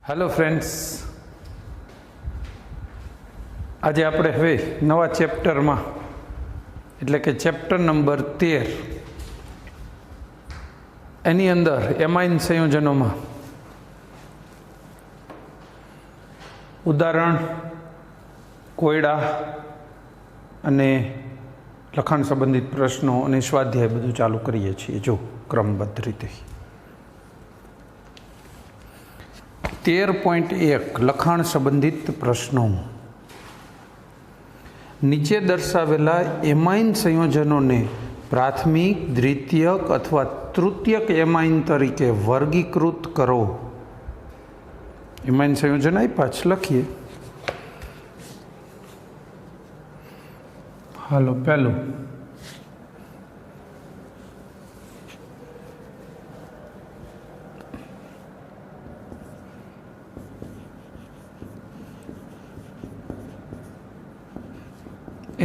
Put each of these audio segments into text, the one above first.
Hello friends, आज आप हवे नवा चेप्टर में एटले के चेप्टर नंबर 13 एनी अंदर एमाइन संयोजनों में उदाहरण कोयडा अने लखाण संबंधित प्रश्नों और स्वाध्याय बधु चालू करीए छीए। जो क्रमबद्ध रीते 13.1 लखाण संबंधित प्रश्नों नीचे दर्शावेला एमाइन संयोजनों ने प्राथमिक, द्वितीयक अथवा तृतीयक एमाइन तरीके वर्गीकृत करो। एमाइन संयोजन आई पाछ लखीए। हालो पहलू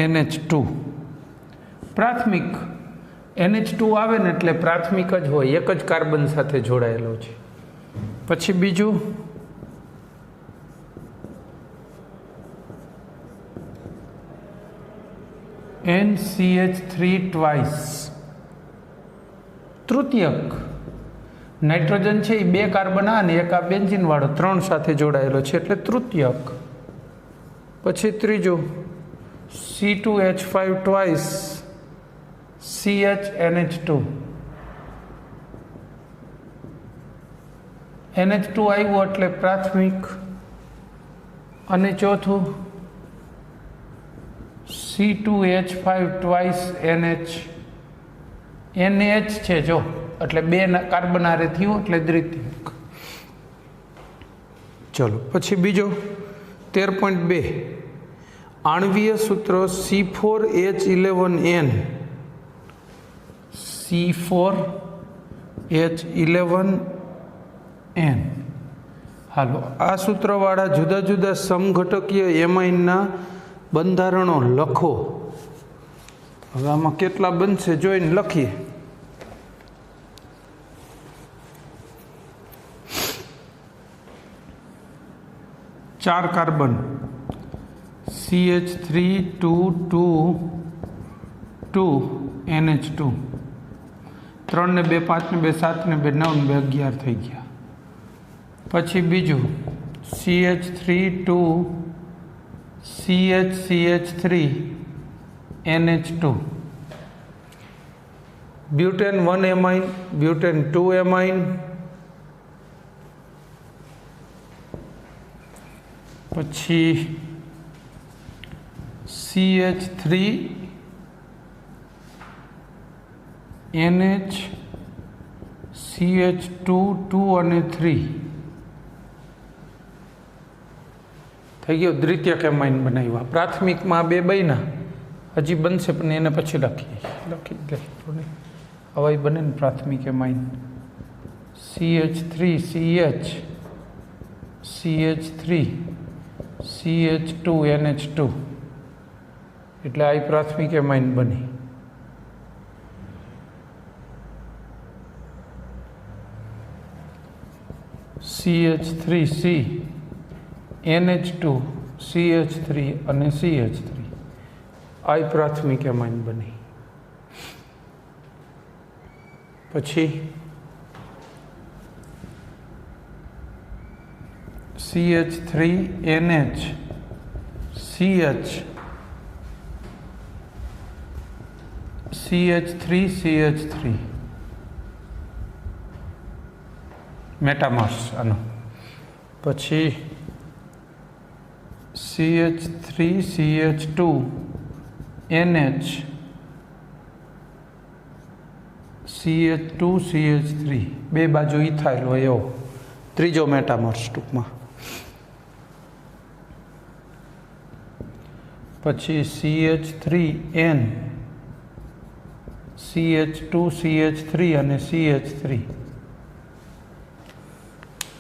NH2 प्राथमिक NH2 आवे ने એટલે प्राथमिक ज होय, एक ज कार्बन साथे जोड़ायेलो छे। पछी बीजू NCH3 ट्वाइस तृतीयक नाइट्रोजन छे ए 2 कार्बन आ एक आ बेंजीन वाळो 3 साथे जोड़ायेलो छे એટલે तृतीयक। पछी त्रीजो C2H5 ट्वाइस CHNH2 NH2 आव्यो एटले प्राथमिक। अने चौथुं C2H5 ट्वाइस NH NH छे जो एटले 2 कार्बन आरे थयुं एटले द्वितीयक। चलो पछी बीजो 13.2 आणवीय सूत्र C4H11N C4H11N। हालो आ सूत्रवाळा जुदा जुदा समघटकीय एमाइनना बंधारणो लखो। हवे आमां केटला बनशे जोईने लखीए। चार कार्बन CH3 2 NH2 3 ने 2 5 ने 2 7 ने 2 9 ने 2 11 थई गया। पछी Biju CH3 2 CH3 NH2 butane 1 amine, butane 2 amine. पछी CH3 NH CH2 2 અને 3 થઈ ગયો। દ્વિતીયક એમાઇન બનાવ્યા। પ્રાથમિકમાં 2 બન્યા, હજી બનશે પણ એને પછી લખી દે। હવે બને ને પ્રાથમિક amine CH3 CH CH3 CH2 NH2 એટલે આ પ્રાથમિક એમાઇન બની। CH3C NH2 CH3 અને CH3 આ પ્રાથમિક એમાઇન બની। પછી CH3 NH CH CH3 CH3 metamers आनो। पछी CH3 CH2 NH CH2 CH3 बे बाजू इथाइल होय एवो त्रीजो मेटामर्स टूंकमां। पछी CH3N CH2 CH3 અને CH3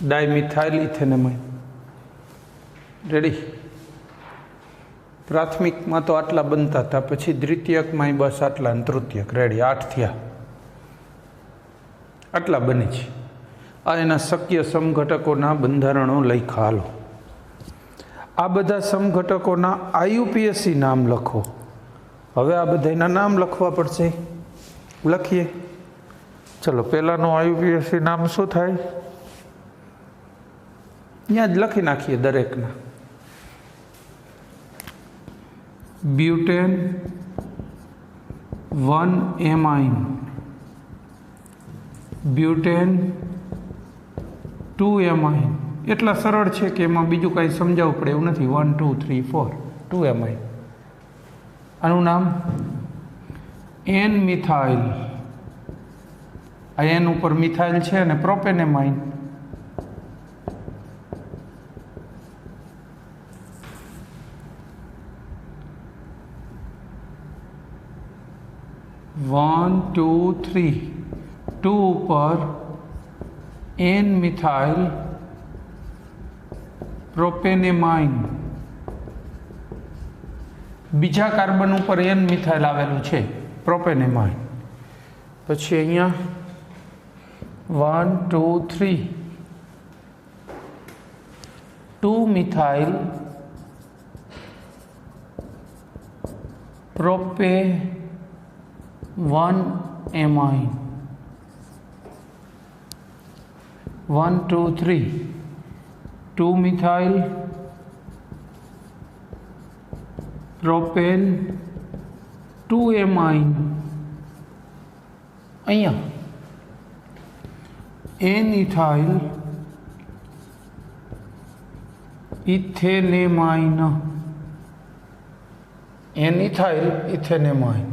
डायमिथाइल इथेनेमाइन। रेडी। प्राथमिक में तो आटला बनता था, पछी द्वितीयक में बस आटला, तृतीयक रेडी 8 थया। आटला बने छे। આ એના શક્ય સમઘટકોના બંધારણો લખ્યા. હાલો, આ બધા સમઘટકોના IUPAC નામ લખો. હવે આ બધાના નામ લખવા પડશે. લખીએ. ચલો, પહેલાંનું IUPAC નામ શું થાય? અહીંયા જ લખી નાખીએ દરેકના. Butane 1 amine, butane 2 amine. એટલા સરળ છે કે એમાં બીજું કાંઈ સમજાવવું પડે એવું નથી. 1 2 3 4 2 એમાઇન. આનું નામ એન મિથાઇલ. આ એન ઉપર મિથાઇલ છે અને પ્રોપેનેમાઇન. વન ટુ થ્રી, 2 ઉપર એન મિથાઇલ પ્રોપેનેમાઇન. બીજા કાર્બન ઉપર એન મિથાઇલ આવેલું છે, પ્રોપેનેમાઇન. પછી અહીંયા 1 2 3, 2 methyl propane 1 amine. 1 2 3, 2 methyl propane 2 amine. અહીંયા N ethyl ethanamine. N ethyl ethanamine.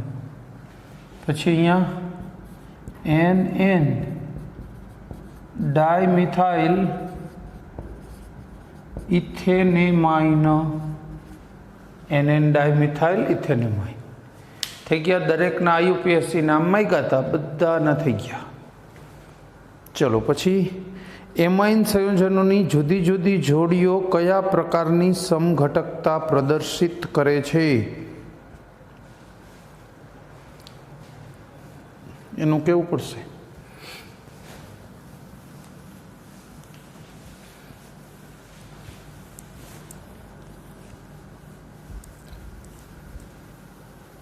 પછી અહીંયા N dimethyl ethanamine. N dimethyl ethanamine. થઈ ગયા. દરેકના IUPAC નામ માંગ્યા હતા, બધાના થઈ ગયા. ચલો, પછી એમાઇન સંયોજનોની જુદી જુદી જોડીઓ કયા પ્રકારની સમઘટકતા પ્રદર્શિત કરે છે એનું કહેવું પડશે.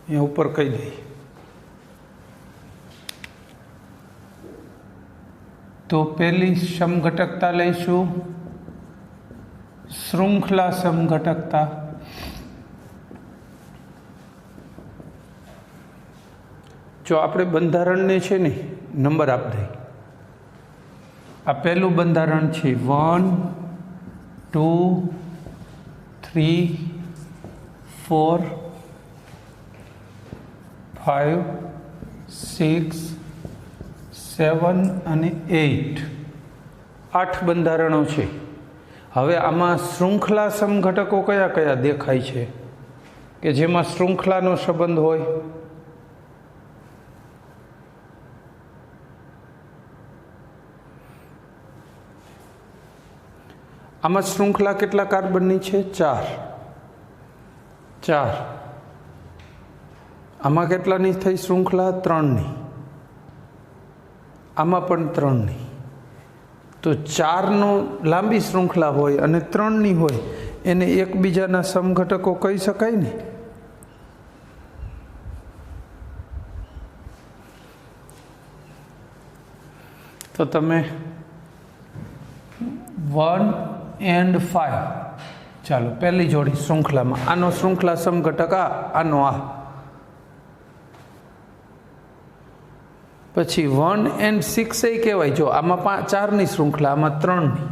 અહીંયા ઉપર કહી દઈએ તો પહેલી સમઘટકતા લઈશું શૃંખલા સમઘટકતા. જો આપણે બંધારણને છે ને નંબર આપી દઈએ. આ પહેલું બંધારણ છે 1 2 3 4 5 6 7 અને 8. 8 બંધારણો છે. હવે આમાં શૃંખલા સમઘટકો કયા કયા દેખાય છે કે જેમાં શૃંખલાનો સંબંધ હોય? આમાં શૃંખલા કેટલા કાર્બનની છે? 4. આમાં કેટલાની થઈ શૃંખલા? 3ની. આમાં પણ 3ની. તો 4નો લાંબી શૃંખલા હોય અને 3ની હોય એને એકબીજાના સમઘટકો કહી શકાય ને. તો તમે 1 and 5, ચાલો પહેલી જોડી શૃંખલામાં આનો શૃંખલા સમઘટક આનો આ. પછી 1 and 6 એ કહેવાય. જો આમાં 4ની શૃંખલા, આમાં 3ની,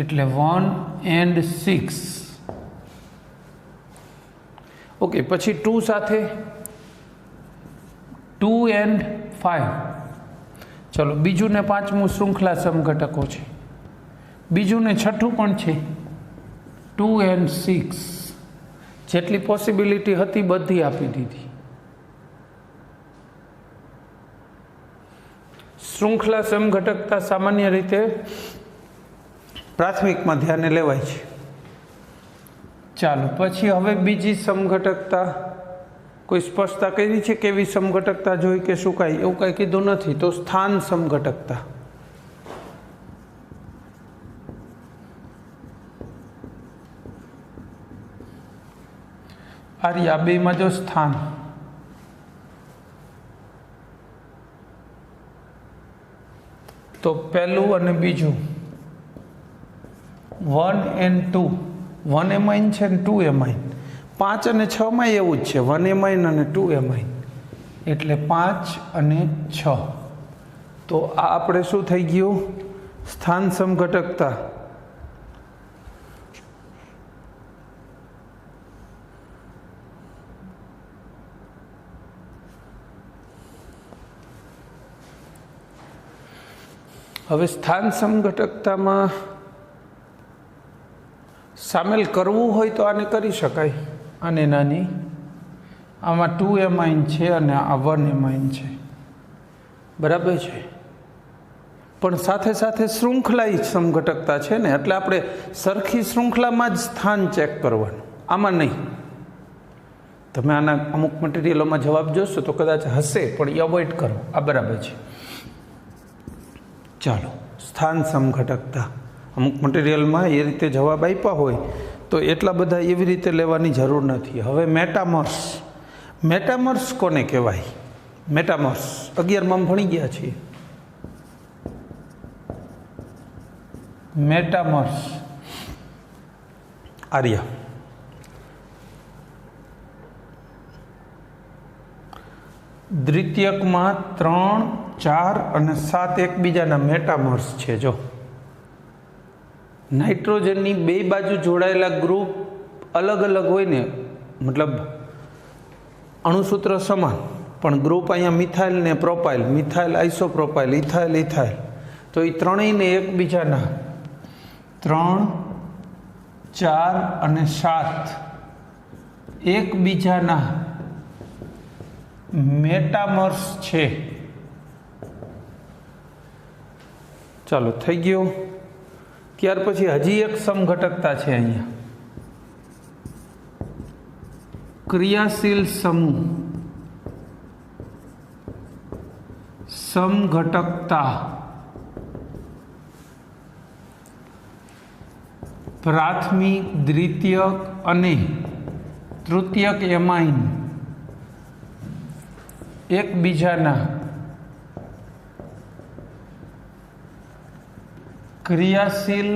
એટલે 1 and 6. ઓકે. પછી 2 સાથે 2 and 5. ચલો, બીજું ને 5મું શૃંખલા સમઘટકો છે. બીજું ને 6ઠું પણ છે, 2 and 6. જેટલી પોસિબિલિટી હતી બધી આપી દીધી. શૃંખલા સમઘટકતા સામાન્ય રીતે પ્રાથમિકમાં ધ્યાને લેવાય છે. ચાલો, પછી હવે બીજી સમઘટકતા કોઈ સ્પષ્ટતા કરી છે? કેવી સમઘટકતા જોઈ કે શું કાંઈ એવું કાંઈ કીધું નથી. તો સ્થાન સમઘટકતા. આ રહ્યા બેમાં જો સ્થાન, તો પહેલું અને બીજું 1 and 2, 1 એમાઇન છે ને 2 એમાઇન. 5 અને 6 માં એવું જ છે, 1 એમાઇન અને 2 એમાઇન, એટલે 5 અને 6. તો આ આપણે શું થઈ ગયું? સ્થાન સમઘટકતા. હવે સ્થાન સમઘટકતામાં સામેલ કરવું હોય તો આને કરી શકાય, આને નાની. આમાં 2 એમાઇન છે અને આ 1 એમાઇન છે, બરાબર છે. પણ સાથે સાથે શૃંખલા સમઘટકતા છે ને, એટલે આપણે સરખી શૃંખલામાં જ સ્થાન ચેક કરવાનું, આમાં નહીં. તમે આના અમુક મટીરિયલોમાં જવાબ જોશો તો કદાચ હશે, પણ એ અવોઇડ કરો. આ બરાબર છે. ચાલો, સ્થાન સમઘટકતા અમુક મટીરિયલમાં એ રીતે જવાબ આપ્યા હોય તો એટલા બધા એવી રીતે લેવાની જરૂર નથી. હવે મેટામર્સ. મેટામર્સ કોને કહેવાય? મેટામર્સ 11માં ભણી ગયા છીએ. મેટામર્સ આર્ય દ્વિતીયકમાં 3, 4 અને 7 એકબીજાના મેટામર્સ છે. જો નાઇટ્રોજનની બે બાજુ જોડાયેલા ગ્રુપ અલગ અલગ હોય ને, મતલબ અણુસૂત્ર સમાન, પણ ગ્રુપ અહીંયા મિથાઇલ ને પ્રોપાઇલ, મિથાઇલ આઇસોપ્રોપાઇલ, ઇથાઇલ ઇથાઇલ, તો એ ત્રણેયને એકબીજાના 3, 4 અને 7 એકબીજાના મેટામર્સ છે. ચાલો, થઈ ગયો. ત્યાર પછી હજી એક સમઘટકતા છે અહીંયા, ક્રિયાશીલ સમૂહ સમઘટકતા. પ્રાથમિક, દ્વિતીયક અને તૃતીયક એમાઇન એકબીજાના ક્રિયાશીલ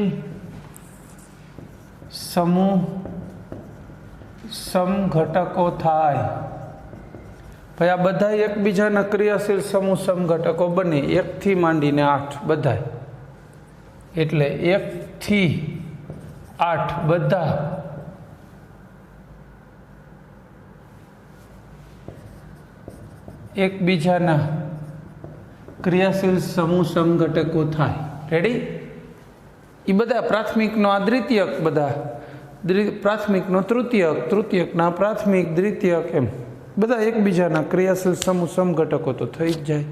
સમૂહ સમઘટકો થાય. ભાઈ આ બધા એકબીજાના ક્રિયાશીલ સમૂહ સમઘટકો બને, 1 થી માંડીને 8 બધા, એટલે 1 થી 8 બધા એકબીજાના ક્રિયાશીલ સમૂહ સમઘટકો થાય. રેડી? એ બધા પ્રાથમિકનો આ દ્વિતીયક, બધા પ્રાથમિકનો તૃતીયક, તૃતીયકના પ્રાથમિક, દ્વિતીયક, એમ બધા એકબીજાના ક્રિયાશીલ સમૂહ સમઘટકો તો થઈ જ જાય.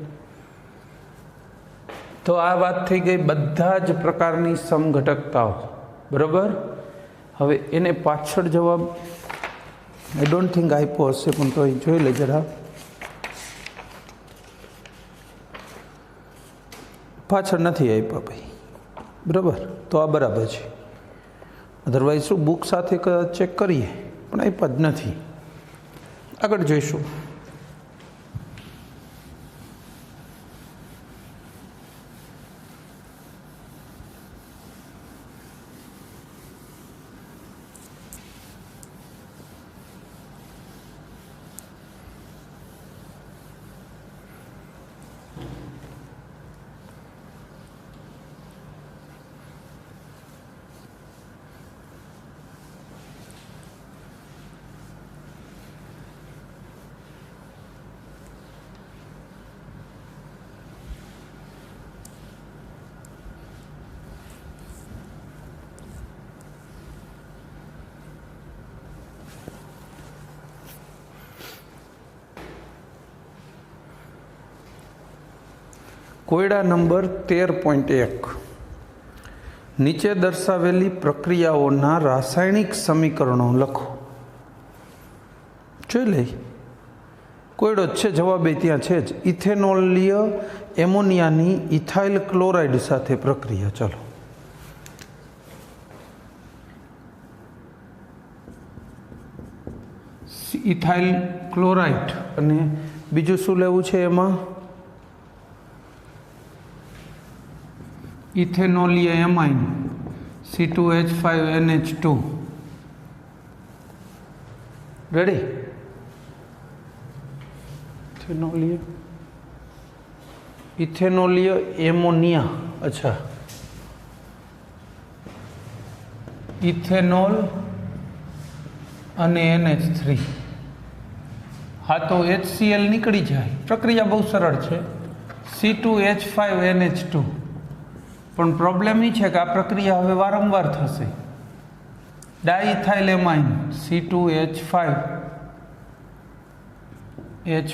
તો આ વાત થઈ ગઈ બધા જ પ્રકારની સમઘટકતાઓ, બરાબર. હવે એને પાછળ જવાબ આઈ ડોન્ટ થિંક આપ્યો હશે, પણ તો જોઈ લે જરા. પાછળ નથી આપ્યા ભાઈ, બરાબર. તો આ બરાબર છે. અધરવાઇઝ શું બુક સાથે ચેક કરીએ, પણ આપ્યા જ નથી. આગળ જોઈશું. કોયડા નંબર 13.1. નીચે દર્શાવેલી પ્રક્રિયાઓના રાસાયણિક સમીકરણો લખો. જોઈ લઈ. કોયડો જ છે, જવાબ ત્યાં છે જ. ઇથેનોલીય એમોનિયાની ઇથાઇલ ક્લોરાઇડ સાથે પ્રક્રિયા. ચાલો. ઇથાઇલ ક્લોરાઇડ અને બીજું શું લેવું છે એમાં ઇથેનોલિય એમાઇન C2H5NH2 રેડી ઇથેનોલિય એમોનિયા અચ્છા ઇથેનોલ અને NH3 હા તો HCl નીકળી જાય પ્રક્રિયા બહુ સરળ છે C2H5NH2 પણ પ્રોબ્લેમ એ છે કે આ પ્રક્રિયા હવે વારંવાર થશે ડાઇથાઇલ એમાઇન C2H5NH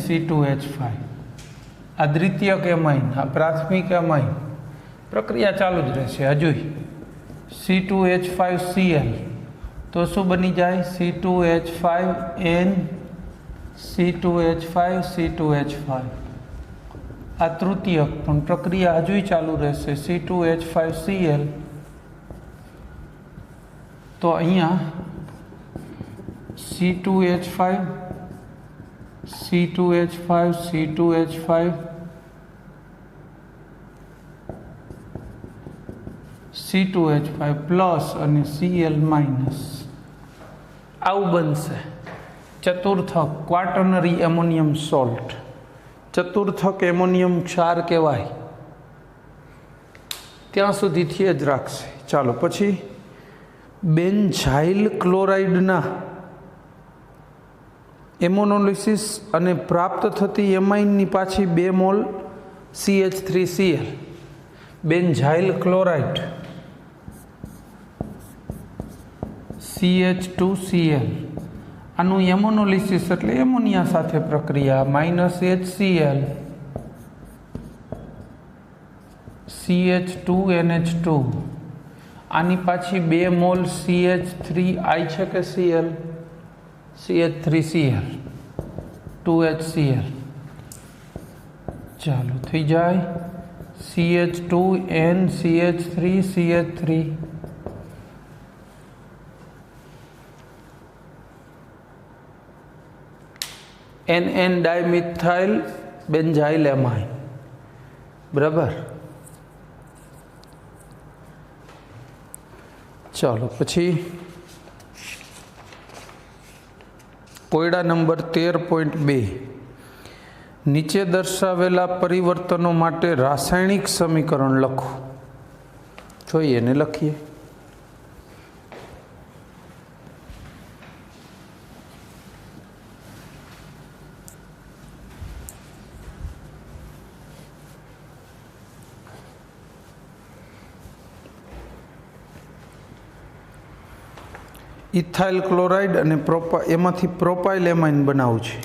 C2H5 આ દ્વિતીયક એમાઇન આ પ્રાથમિક એમાઇન પ્રક્રિયા ચાલુ જ રહેશે હજુ C2H5Cl તો શું બની જાય C2H5N C2H5 C2H5 આ તૃતીયક પણ પ્રક્રિયા હજુ ચાલુ રહેશે C2H5Cl તો અહીંયા C2H5 C2H5 C2H5 C2H5 plus અને Cl માઇનસ આવું બનશે ચતુર્થક ક્વાટર્નરી એમોનિયમ સોલ્ટ ચતુર્થક એમોનિયમ ક્ષાર કહેવાય ત્યાં સુધીથી જ રાખશે ચાલો પછી બેન્ઝાઇલ ક્લોરાઇડના એમોનોલિસિસ અને પ્રાપ્ત થતી એમાઇનની પાછી 2 mall CH3Cl benzyl chloride CH2Cl આનું એમોનોલિસિસ એટલે એમોનિયા સાથે પ્રક્રિયા -HCl CH2NH2 આની પાછી 2 મોલ CH3I છે કે Cl CH3Cl 2HCl ચાલો થઈ જાય CH2N CH3 CH3 NN dimethyl benzyl amine બરાબર ચાલો પછી કોયડા નંબર 13.2 નીચે દર્શાવેલા પરિવર્તનો માટે રાસાયણિક સમીકરણ લખો જોઈએ ને લખીએ ઇથાઇલ ક્લોરાઇડ અને એમાંથી પ્રોપાઇલ એમાઇન બનાવવું છે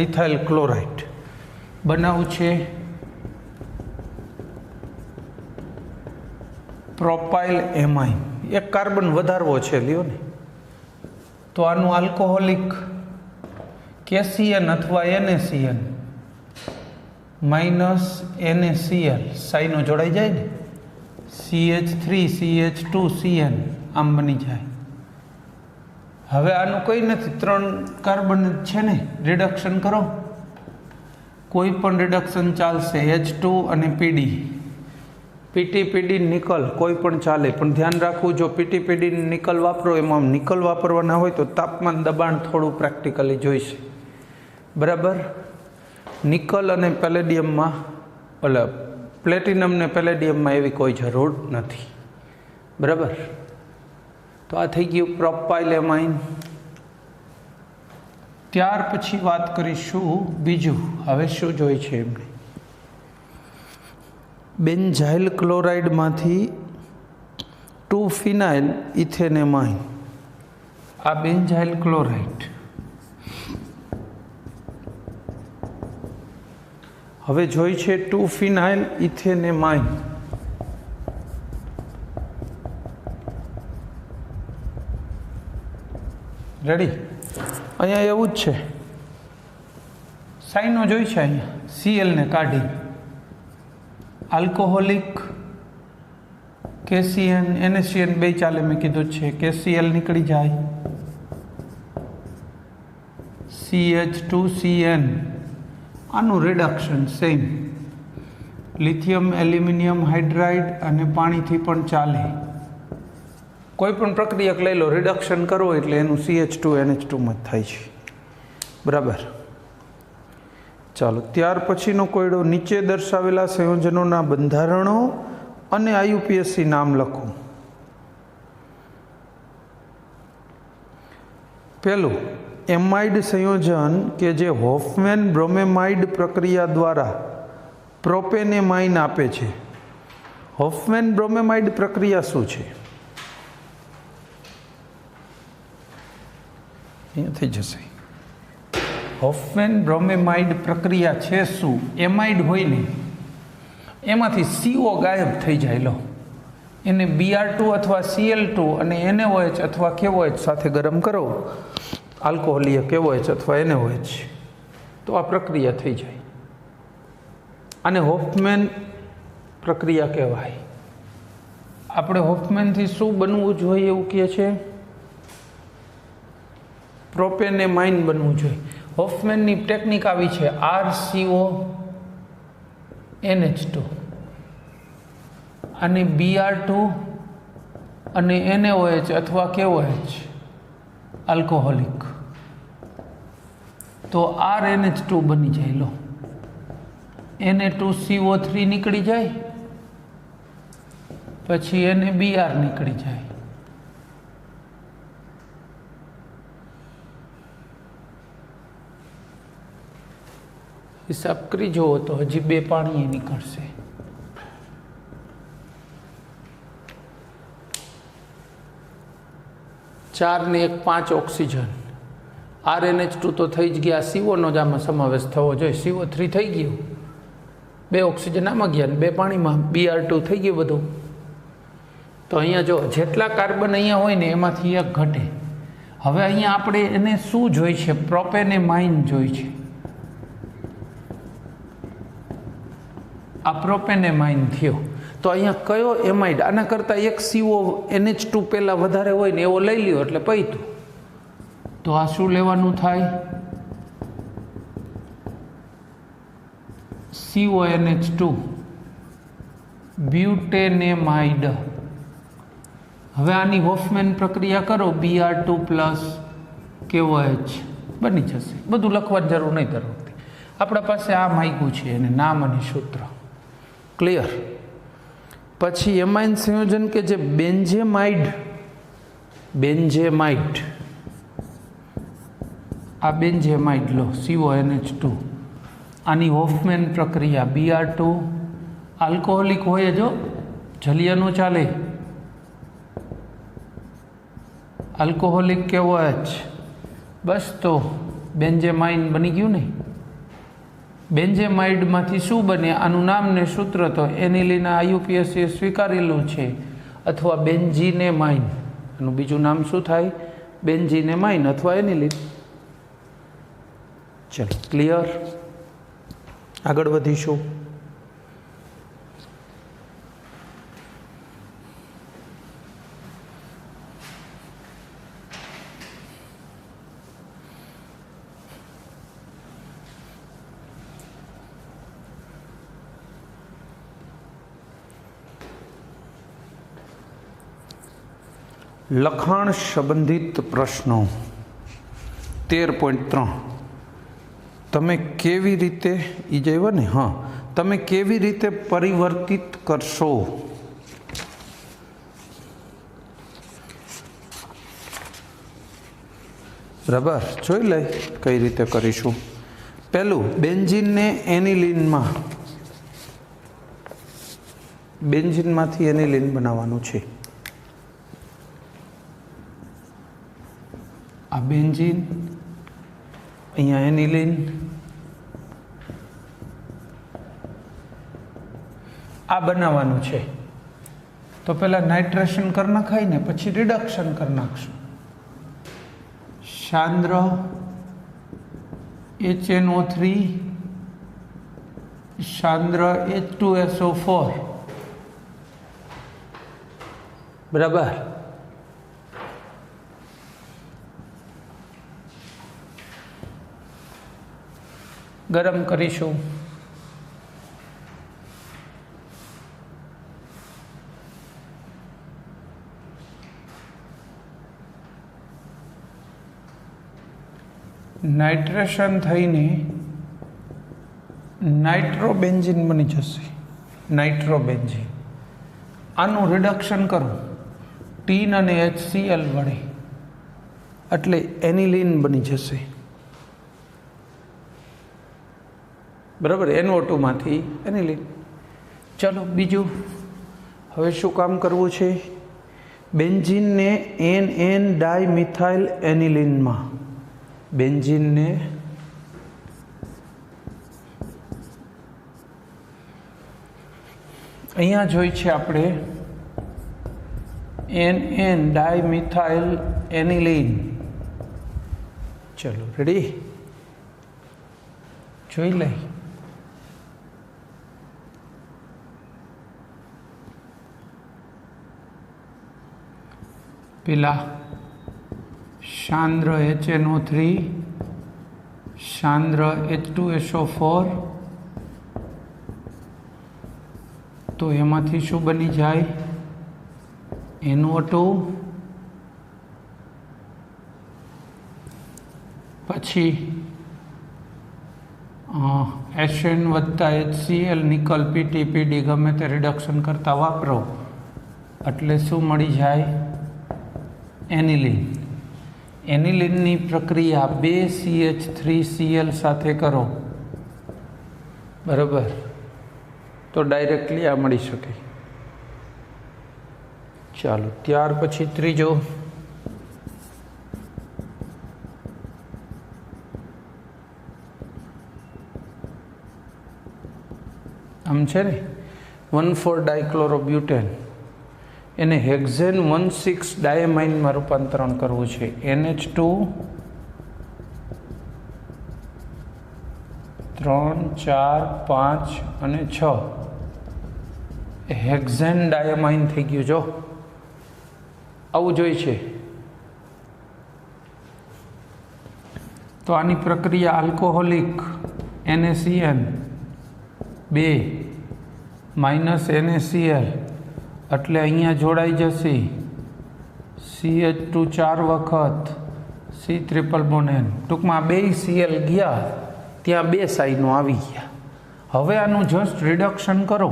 ઇથાઇલ ક્લોરાઇડ બનાવવું છે પ્રોપાઇલ એમાઇન એક કાર્બન વધારવો છે લ્યો ને તો આનું આલ્કોહોલિક KCN અથવા NaCN માઇનસ NaCl સાઈનો જોડાઈ જાય ને CH3 CH2 CN આમ બની જાય હવે આનું કંઈ નથી 3 કાર્બન છે ને રિડક્શન કરો કોઈ પણ રિડક્શન ચાલશે H2 અને PD PT નિકલ કોઈ પણ ચાલે પણ ધ્યાન રાખવું જો PT નિકલ વાપરો એમાં નિકલ વાપરવાના હોય તો તાપમાન દબાણ થોડું પ્રેક્ટિકલી જોઈશે બરાબર નિકલ અને પેલેડિયમમાં પ્લેટિનમ ને પેલેડિયમમાં એવી કોઈ જરૂર નથી બરાબર તો આ થઈ ગયું પ્રોપાઇલ એમાઇન ત્યાર પછી વાત કરીશું બીજું હવે શું જોઈએ છે એમને બેન્ઝાઇલ ક્લોરાઇડમાંથી 2-ફિનાઇલ ઇથેનેમાઇન આ બેન્ઝાઇલ ક્લોરાઇડ હવે જોઈ છે 2-ફિનાઇલ ઇથેનેમાઇન રેડી અહીંયા એવું જ છે સાઈનો જોઈ છે અહીંયા Cl ને કાઢી આલ્કોહોલિક KCN NaCN બે ચાલે, મેં કીધું છે. KCl નીકળી જાય, CH2CN આનું reduction same. Lithium aluminium hydride અને પાણીથી પણ ચાલે. કોઈ પણ પ્રક્રિયક લઈ લો, રિડક્શન કરો એટલે એનું CH2NH2 માં જ થાય છે. બરાબર. ચાલો, ત્યાર પછીનો કોયડો, નીચે દર્શાવેલા સંયોજનોના બંધારણો અને IUPAC નામ લખો. પહેલું, એમાઇડ સંયોજન કે જે હોફમેન બ્રોમેમાઇડ પ્રક્રિયા દ્વારા પ્રોપેનેમાઇન આપે છે. હોફમેન બ્રોમેમાઇડ પ્રક્રિયા શું છે? અહીંયા થઈ જશે. હોફમેન બ્રોમેમાઇડ પ્રક્રિયા છે શું? એમાઇડ હોય ને એમાંથી CO ગાયબ થઈ જાય. લો, એને Br2 અથવા Cl2 અને NaOH અથવા KOH સાથે ગરમ કરો, આલ્કોહોલીય KOH અથવા NaOH, તો આ પ્રક્રિયા થઈ જાય. આને હોફમેન પ્રક્રિયા કહેવાય. આપણે હોફમેનથી શું બનવું જોઈએ એવું કહે છે? પ્રોપેનેમાઇન બનવું જોઈએ. હોફમેનની ટેકનિક આવી છે, RCONH2 અને Br2 અને NaOH અથવા KOH આલ્કોહોલિક, તો RNH2 બની જાય. લો, Na2CO3 નીકળી જાય, પછી NaBr નીકળી જાય. હિસાબ કરી જુઓ તો હજી 2 પાણી નીકળશે. ચાર ને 1 5 ઓક્સિજન. RNH2 તો થઈ જ ગયા, CO નો જ આમાં સમાવેશ થવો જોઈએ. CO3 થઈ ગયું, 2 ઓક્સિજન આમાં ગયા, 2 પાણીમાં, Br2 થઈ ગયું બધું. તો અહીંયા જો જેટલા કાર્બન અહીંયા હોય ને એમાંથી 1 ઘટે. હવે અહીંયા આપણે એને શું જોઈ છે? પ્રોપેનેમાઇન જોઈ છે. આ પ્રોપેનેમાઇન થયો. તો અહીંયા કયો એમાઇડ? આના કરતાં 1 CONH2 પહેલાં વધારે હોય ને એવો લઈ લ્યો એટલે પૈતું. તો આ શું લેવાનું થાય? CONH2 બ્યુટેનેમાઇડ. હવે આની હોફમેન પ્રક્રિયા કરો, Br2 પ્લસ KOH બની જશે. બધું લખવાની જરૂર નહીં દર વખતે. આપણા પાસે આ માગ્યું છે એને નામ અને સૂત્ર. ક્લિયર? પછી એમાઇન સંયોજન કે જે બેન્ઝેમાઇડ, આ બેન્ઝેમાઇડ લો, CONH2, આની હોફમેન પ્રક્રિયા Br2 આલ્કોહોલિક હોય, જો જલીય નો ચાલે, આલ્કોહોલિક KOH, બસ તો બેન્ઝેમાઇન બની ગયું ને. બેન્ઝેમાઇડમાંથી શું બને? આનું નામ ને સૂત્ર તો એનિલિન IUPAC સ્વીકારેલું છે, અથવા બેન્ઝીનેમાઇન. આનું બીજું નામ શું થાય? બેન્ઝીનેમાઇન અથવા એનિલિન. ચલો, ક્લિયર? આગળ વધીશું. લખાણ સંબંધિત પ્રશ્નો 13.3. તમે કેવી રીતે ને તમે કેવી રીતે પરિવર્તિત કરશો? બરાબર, જોઈ લે કઈ રીતે કરીશું. પહેલું, બેન્ઝીનને એનિલિનમાં, બેન્ઝીનમાંથી એનિલિન બનાવવાનું છે. આ બેન્ઝીન, અહીંયા એનિલિન, આ બનાવવાનું છે. તો પહેલાં નાઇટ્રેશન કરી નાખાય ને પછી રિડક્શન કરી નાખશું. સાંદ્ર HNO3 સાંદ્ર H2SO4 બરાબર. ગરમ કરીશું. નાઇટ્રેશન થઈને નાઇટ્રોબેન્ઝીન બની જશે. નાઇટ્રોબેન્ઝીન આનું રિડક્શન કરું ટીન અને HCl વડે એટલે એનિલીન બની જશે. બરાબર. NO2 માંથી એનિલીન. ચલો બીજું હવે શું કામ કરવું છે? બેન્ઝીનને NN ડાયમિથાઇલ એનિલીનમાં બેન્ઝીનને અહીંયા જોઈ છે આપણે NN ડાયમિથાઇલ એનિલીન. ચલો રેડી જોઈ લઈ. પેલા સાંદ્ર HNO3 સાંદ્ર H2SO4 તો એમાંથી શું બની જાય? NO2 પછી HN વત્તા HCl નિકલ PTPD ગમે તે રિડક્શન કરતા વાપરો એટલે શું મળી જાય? એનિલીન. એનિલીનની પ્રક્રિયા 2CH3Cl સાથે કરો બરાબર તો ડાયરેક્ટલી આ મળી શકે. ચાલો ત્યાર પછી ત્રીજો આમ છે ને 1,4-ડાયક્લોરોબ્યુટેન એને હેક્ઝેન 1,6 ડાયમાઇનમાં રૂપાંતરણ કરવું છે. NH2 3, 4, 5 અને 6 હેક્ઝેન ડાયમાઇન થઈ ગયું. જો આવું જોઈએ છે તો આની પ્રક્રિયા આલ્કોહોલિક NaCN 2 માઇનસ NaCl એટલે અહીંયા જોડાઈ જશે CH2 4 વખત C ટ્રિપલ બોન્ડ N. ટૂંકમાં 2 Cl ગયા ત્યાં 2 સાઈનો આવી ગયા. હવે આનું જસ્ટ રિડક્શન કરો.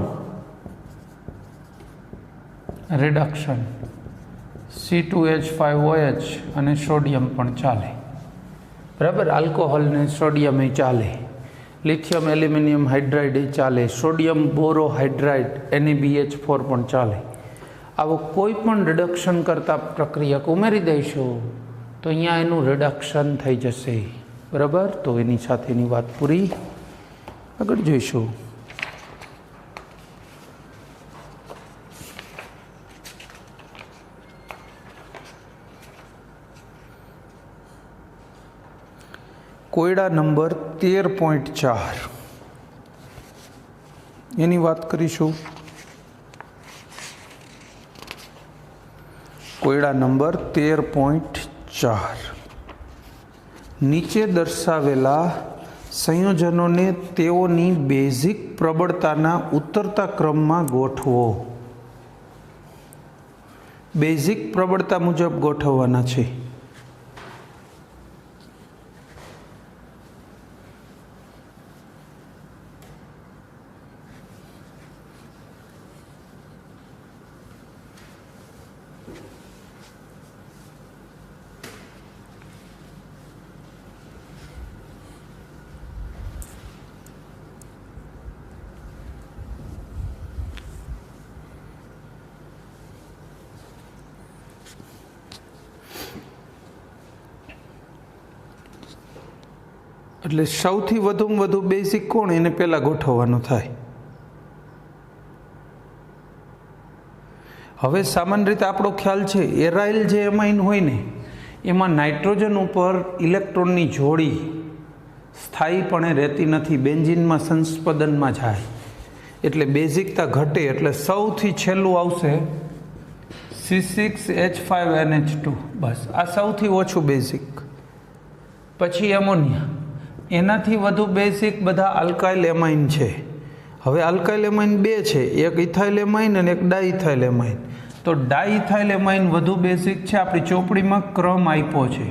રિડક્શન C2H5OH અને સોડિયમ પણ ચાલે બરાબર. આલ્કોહોલ ને સોડિયમ એ ચાલે. લિથિયમ એલ્યુમિનિયમ હાઇડ્રાઇડ એ ચાલે. સોડિયમ બોરોહાઇડ્રાઇડ NaBH4 પણ ચાલે. આવો કોઈ પણ રિડક્શન કરતા પ્રક્રિયક ઉમેરી દઈશું તો અહીંયા એનું રિડક્શન થઈ જશે બરાબર. તો એની સાથેની વાત પૂરી. આગળ જોઈશું. કોયડા નંબર 13.4 એની વાત કરીશું. કોયડા નંબર 13.4 નીચે દર્શાવેલા સંયોજનોને તેઓની બેઝિક પ્રબળતાના ઉતરતા ક્રમમાં ગોઠવો. બેઝિક પ્રબળતા મુજબ ગોઠવવાના છે. એટલે સૌથી વધુમાં વધુ બેઝિક કોણ એને પહેલાં ગોઠવવાનું થાય. હવે સામાન્ય રીતે આપણો ખ્યાલ છે એરાઇલ જે એમાઇન હોય ને એમાં નાઇટ્રોજન ઉપર ઇલેક્ટ્રોનની જોડી સ્થાયીપણે રહેતી નથી, બેન્ઝીનમાં સંસ્પદનમાં જાય એટલે બેઝિકતા ઘટે. એટલે સૌથી છેલ્લું આવશે C6H5NH2 બસ આ સૌથી ઓછું બેઝિક. પછી એમોનિયા, એનાથી વધુ બેઝિક બધા આલ્કાઇલ એમાઇન છે. હવે આલ્કાઇલ એમાઇન બે છે, એક ઇથાઇલ એમાઇન અને એક ડાઇથાઇલ એમાઇન. તો ડાઇથાઇલ એમાઇન વધુ બેઝિક છે. આપણી ચોપડીમાં ક્રમ આપ્યો છે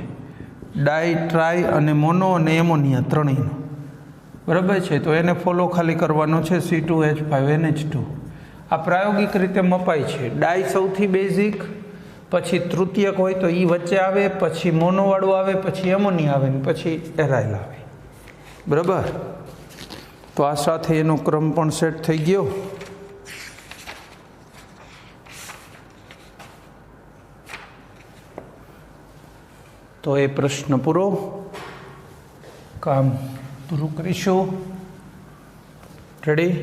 ડાઈ, ટ્રાય અને મોનો અને એમોનિયા ત્રણેયનો, બરાબર છે. તો એને ફોલો ખાલી કરવાનો છે C2H5NH2. આ પ્રાયોગિક રીતે મપાય છે. ડાઈ સૌથી બેઝિક, પછી તૃતીયક હોય તો એ વચ્ચે આવે, પછી મોનોવાળું આવે, પછી એમોનિયા આવે ને પછી એરાઇલ આવે, બરાબર. તો આ સાથે એનો ક્રમ પણ સેટ થઈ ગયો. તો એ પ્રશ્ન પૂરો, કામ પૂરું કરીશું. રેડી?